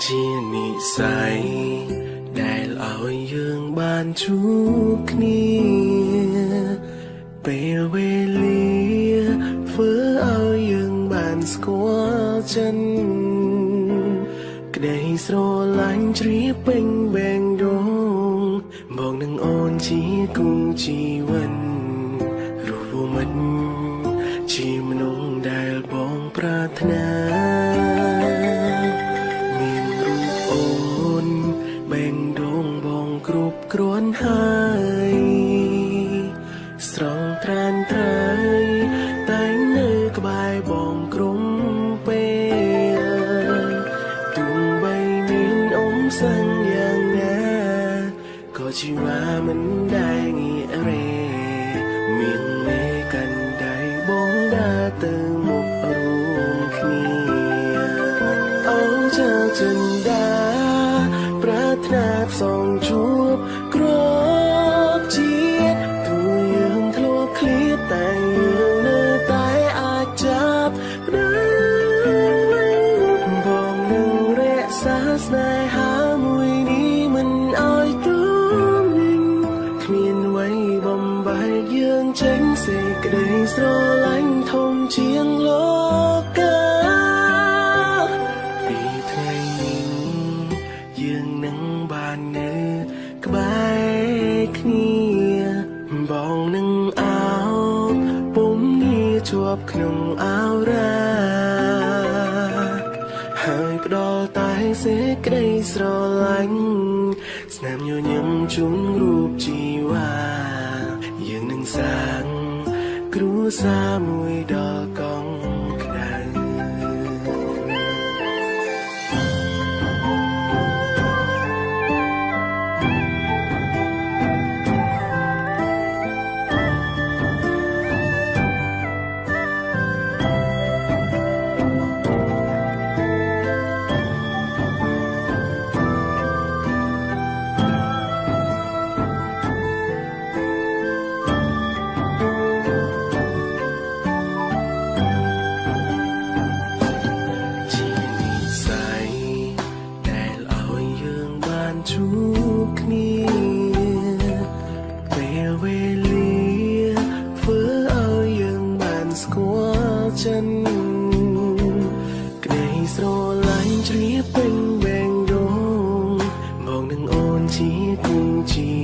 ជានិស័យដែលឲ្យយើងបានជួបគ្នាពេលវេលាធ្វើឲ្យយើងបានស្គាល់ចិនក្តីស្រឡាញ់ជ្រាបពេញបែងដងបងនឹងអូនជាគូជីវិតរូបមិត្តជាមនុស្សដែលបងប្រាថ្នាមានរូបអូនបែងដងបងគ្រប់គ្រាន់ហើយស្រស់ត្រានត្រៃតែងនៅក្បែរបងក្រុមពេលទោះបីមានអមសាំងយ៉ាងណាក៏ជីវ៉ាមិនដែលងាករេមានមេកាន់ដៃបងដើរទៅមុខរួមគ្នាអូចាចិនដាប្រាថ្នាផ្សងជួបក្របជាតិទូយើងធ្លាប់ឃ្លាតតែយើងនៅតែអាចចាប់នឹងបងនឹងរក្សាស្នេហាមួយនេះមិនឲ្យទូវិញគ្មានអ្វីបំបែកយើងចេញសេចក្តីស្រឡាញ់ធំជាងលោកកាពីថ្ងៃនេះយើងនឹងបាននៅក្បែរគ្នាបងនឹងអោបពុំងារជាប់ក្នុងអាវរ៉ាហើយផ្ដល់តែសេចក្តីស្រឡាញ់ស្នាមញញឹមជូនរូបជីវ៉ាយើងនឹងសាងគ្រួសារមួយដល់កង់ក្ដៅជួបគ្នាពេលវេលាធ្វើឲ្យយើងបានស្គាល់ចិនក្តីស្រឡាញ់ជ្រាបពេញបែងដងបងនឹងអូនជាគូជី